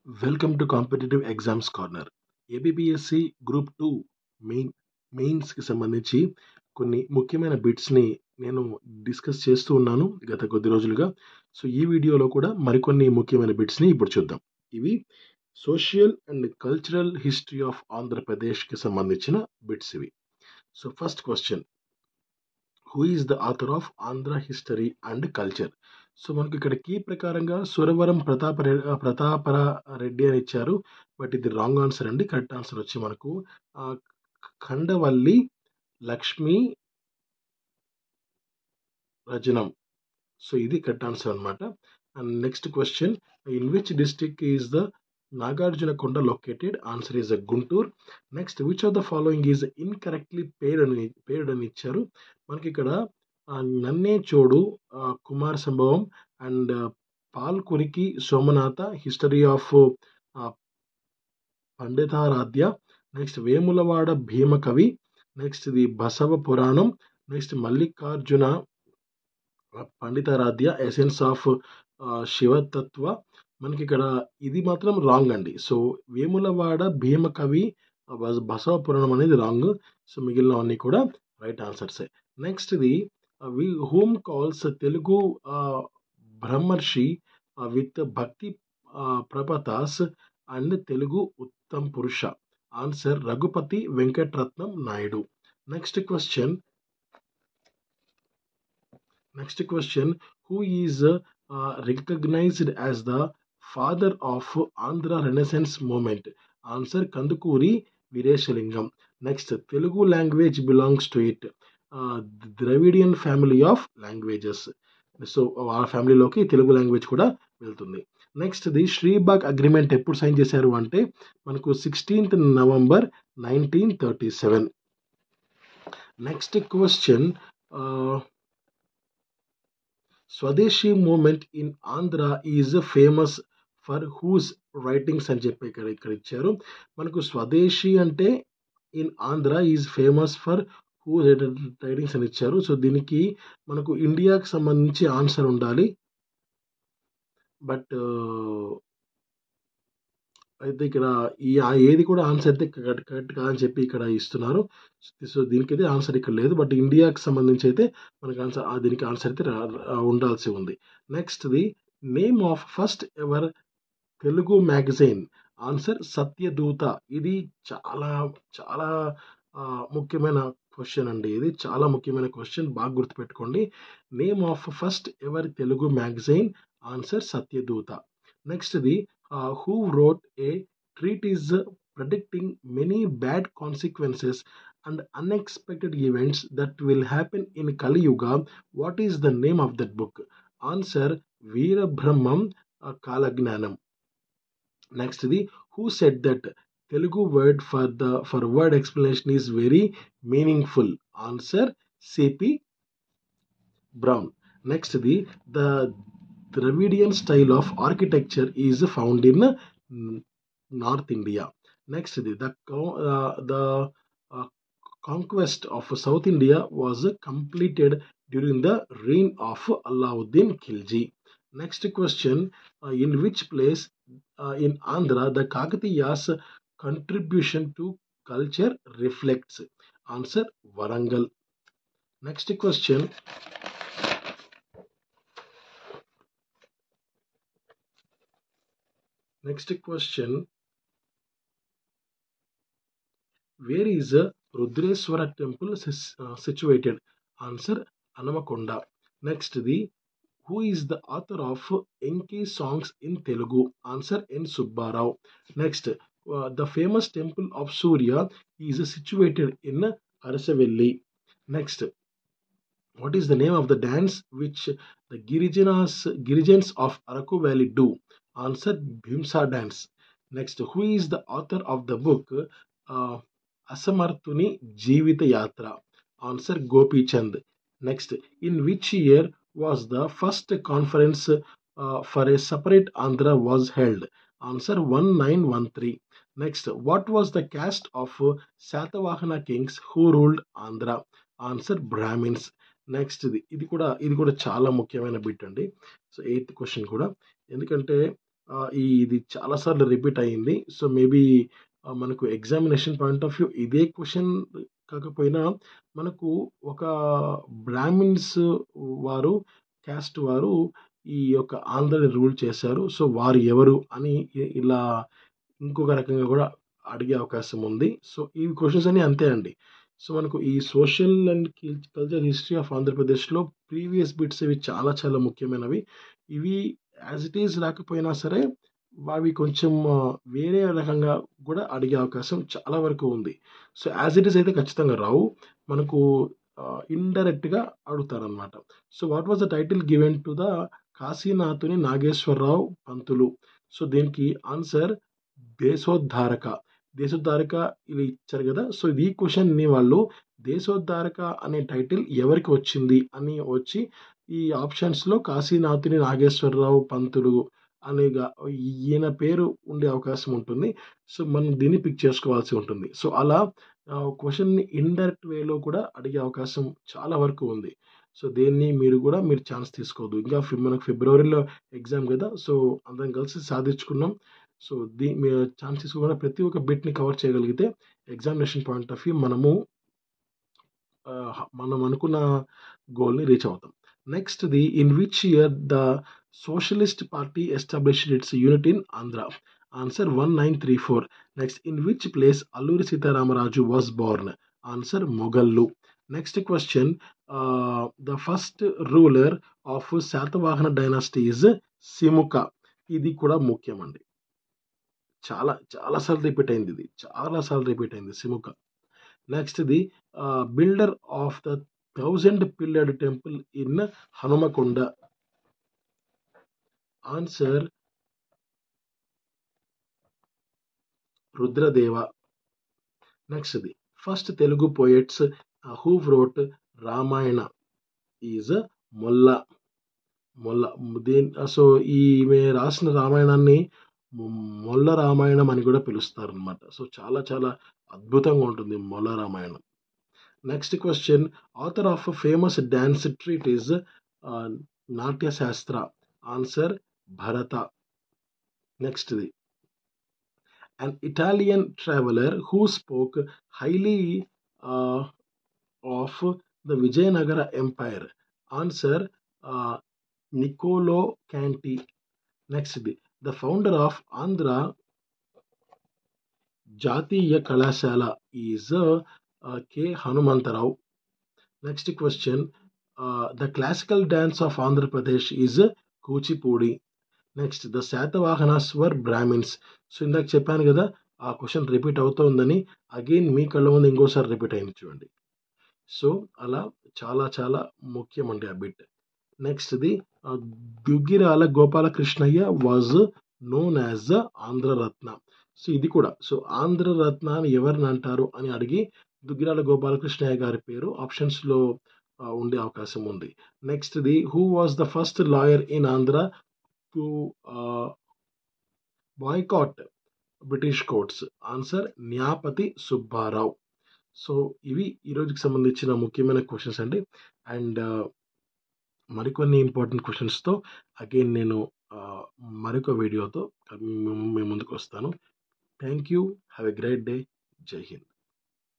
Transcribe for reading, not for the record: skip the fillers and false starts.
Welcome to Competitive Exams Corner. ABPSC group 2 మెయిన్స్కి సంబంధించి కొన్ని ముఖ్యమైన బిట్స్ని నేను డిస్కస్ చేస్తూ ఉన్నాను గత కొద్ది రోజులుగా. సో ఈ వీడియోలో కూడా మరికొన్ని ముఖ్యమైన బిట్స్ని ఇప్పుడు చూద్దాం. ఇవి social and cultural history of ఆంధ్రప్రదేశ్కి సంబంధించిన బిట్స్ ఇవి. So first question, who is the author of Andhra history and culture? So మనకి ఇక్కడ కీ ప్రకారంగా సురవరం ప్రతాపర రెడ్డి అని ఇచ్చారు, బట్ ఇది రాంగ్ ఆన్సర్ అండి. కరెక్ట్ ఆన్సర్ వచ్చి మనకు ఖండవల్లి లక్ష్మీ రజనం. సో ఇది కరెక్ట్ ఆన్సర్ అనమాట. And next question, in which district is the Nagarjuna Konda located? Answer is Guntur. Next, which of the following is incorrectly paired అని ఇచ్చారు. మనకి ఇక్కడ Nannechodu Kumara Sambhavam and Palkuriki Somanatha, history of Panditaradhya, next Vemulawada Bhimakavi, next ఇది Basava Puranam, next Mallikarjuna Panditaradhya, essence of Shivatatva. మనకి ఇక్కడ ఇది మాత్రం రాంగ్ అండి. సో వేములవాడ భీమకవి బసవ పురాణం అనేది రాంగ్. సో మిగిలినవన్నీ కూడా రైట్ ఆన్సర్సే. నెక్స్ట్ ఇది whom calls Telugu Brahmarshi with bhakti ప్రపతాస్ and Telugu Uttam Purusha? Answer Raghupati Venkataratnam Naidu. Next question, who is recognized as the father of Andhra Renaissance movement? Answer Kandukuri Vireshalingam. Next, Telugu language belongs to it. Dravidian family of languages. So ఆ ఫ్యామిలీలోకి Telugu language కూడా వెళ్తుంది. Next the Sribagh agreement ఎప్పుడు sign చేశారు అంటే మనకు 16th November 1937. Next question, Swadeshi movement in Andhra is famous for whose writings అని చెప్పి ఇక్కడ ఇచ్చారు. మనకు స్వదేశీ అంటే in Andhra is famous for who writings అని ఇచ్చారు. సో దీనికి మనకు ఇండియాకి సంబంధించి ఆన్సర్ ఉండాలి, బట్ అయితే ఇక్కడ ఏది కూడా ఆన్సర్ అయితే కరెక్ట్ కాదని చెప్పి ఇక్కడ ఇస్తున్నారు. సో దీనికైతే ఆన్సర్ ఇక్కడ లేదు, బట్ ఇండియాకి సంబంధించి అయితే మనకి ఆన్సర్ దీనికి ఆన్సర్ అయితే ఉండాల్సి ఉంది. Next the name of first ever Telugu magazine? Answer Satyaduta. ఇది చాలా చాలా ముఖ్యమైన క్వశ్చన్ అండి. ఇది చాలా ముఖ్యమైన క్వశ్చన్, బాగా గుర్తుపెట్టుకోండి. Name of first ever Telugu magazine? Answer Satyaduta. Next the who wrote a treatise predicting many bad consequences and unexpected events that will happen in Kali Yuga? What is the name of that book? Answer Veerabrahmam Kalagnanam. Next, who said that Telugu word for word explanation is very meaningful? Answer C.P. Brown. Next, the Dravidian style of architecture is found in North India. Next, the conquest of South India was completed during the reign of Alauddin Khilji. Next question, in which place in Andhra the Kakatiyas contribution to culture reflects? Answer Warangal. Next question, where is Rudreswara temple situated? Answer Anamakonda. Next, who is the author of Enki songs in Telugu? Answer N. Subbarao. Next, the famous temple of Surya is situated in Arasavelli. Next, what is the name of the dance which the Girijans of Araku Valley do? Answer Bhimsa dance. Next, who is the author of the book Asamarthuni Jeevita Yatra? Answer Gopi Chand. Next, in which year was the first conference for a separate Andhra was held? Answer 1913. Next, what was the caste of Satavahana kings who ruled Andhra? Answer Brahmins. Next ఇది కూడా చాలా ముఖ్యమైన bit అండి. So 8th question కూడా, ఎందుకంటే ఇది చాలా సార్లు రిపీట్ అయింది. సో, మేబీ మనకు ఎగ్జామినేషన్ పాయింట్ ఆఫ్ వ్యూ ఇదే క్వెషన్ కాకపోయినా, మనకు ఒక బ్రాహ్మిన్స్ వారు, క్యాస్ట్ వారు ఈ యొక్క ఆంధ్రని రూల్ చేశారు. సో, వారు ఎవరు అని ఇలా ఇంకొక రకంగా గూడా అడిగే అవకాశం ఉంది. సో, ఈ క్వెషన్స్ అన్నీ అంతే అండి. సో, మనకు ఈ social and cultural history of ఆంధ్రప్రదేశ్‌లో ప్రీవియస్ బిట్స్ ఇవి చాలా చాలా ముఖ్యమైనవి. ఇవి యాస్ ఇట్ ఈజ్ రాకపోయినా సరే, అవి కొంచెం వేరే రకంగా గూడా అడిగే అవకాశం చాలా వరకు ఉంది. సో, యాస్ ఇట్ ఈజ్ అయితే ఖచ్చితంగా రావు. మనకు ఇండైరెక్ట్‌గా అడుగుతారనమాట. So, what was the title given to the Kasinathuni Nageswararao Pantulu? So, దీనికి ఆన్సర్ దేశోద్ధారక. దేశోద్ధారక ఇలా ఇచ్చారు గదా! సో, ఈ క్వెషన్‌ని వాళ్ళు దేశోద్ధారక అనే టైటిల్ ఎవరికి వచ్చింది అని వచ్చి, ఈ ఆప్షన్స్‌లో కాశీనాథుని నాగేశ్వరరావు పంతులు అనేగా ఈయన పేరు ఉండే అవకాశం ఉంటుంది. సో, మనం దీన్ని పిక్ చేసుకోవాల్సి ఉంటుంది. సో, అలా క్వెషన్‌ని ఇండైరెక్ట్ వేలో కూడా అడిగే అవకాశం చాలా వరకు ఉంది. సో, మీరు ఛాన్స్ తీసుకోవద్దు. ఇంకా మనకు ఫిబ్రవరిలో ఎగ్జామ్ గదా! సో, అందరం కలిసి సాధించుకున్నాం. సో, మీరు ఛాన్స్ తీసుకోకుండా ప్రతి ఒక్క బిట్‌ని కవర్ చేయగలిగితే ఎగ్జామినేషన్ పాయింట్ ఆఫ్ వ్యూ మనం అనుకున్న గోల్‌ని రీచ్ అవుతాం. నెక్స్ట్‌ది in which year the socialist party established it's unit in Andhra? Answer 1934. Next in which place Alluri Sitaramaraju was Born? Answer మొగల్లు. Next question the first ruler of Satavahana dynasty is Simuka. ఇది కూడా ముఖ్యమండి. చాలా చాలా సార్లు repeat అయింది ఇది. చాలా సార్లు రిపీట్ అయింది సిముక. నెక్స్ట్‌ది builder of the 1000 pillared temple in Hanumakonda. Answer Rudradeva. నెక్స్ట్‌ది first Telugu poets who wrote Ramayana is Molla. Molla. సో, ఈమె రాసిన రామాయణాన్ని మొల్ల రామాయణం అని కూడా పిలుస్తారనమాట. సో, చాలా చాలా అద్భుతంగా ఉంటుంది Molla Ramayanam. Next question author of famous dance treatise Natya Shastra. Answer Bharata. నెక్స్ట్‌ది an Italian traveler who spoke highly uh, of the Vijayanagara Empire. Answer Niccolo Canti. Next, the founder of Andhra Jatiya Kalashala is K. Hanumantarao. Next question, the classical dance of Andhra Pradesh is Kuchipudi. Next the Satavahanas were Brahmins. So, ఇందాక చెప్పాను కదా, ఆ question repeat అవుతోందని. Again మీ కళ్ళ ముందు ఇంకోసారి repeat అయింది చూడండి. So, అలా చాలా చాలా ముఖ్యమండి ఆ బిట్. నెక్స్ట్‌ది Duggirala Gopalakrishnayya was known as the Andhraratna. So, ఇది కూడా. సో, ఆంధ్రరత్న అని ఎవరిని అంటారు అని అడిగి దుగ్గిరాల గోపాలకృష్ణయ్య గారి పేరు ఆప్షన్స్‌లో ఉండే అవకాశం ఉంది. నెక్స్ట్‌ది who was the first lawyer in Andhra to boycott British courts? Answer Nyapathi Subbarao. So, ఇవి ఈ రోజుకి సంబంధించిన ముఖ్యమైన క్వెషన్స్ అండి. అండ్ మరికొన్ని ఇంపార్టెంట్ క్వెషన్స్‌తో అగైన్ నేను మరొక వీడియోతో మీ ముందుకు వస్తాను. Thank you. Have a great day. జై హింద్.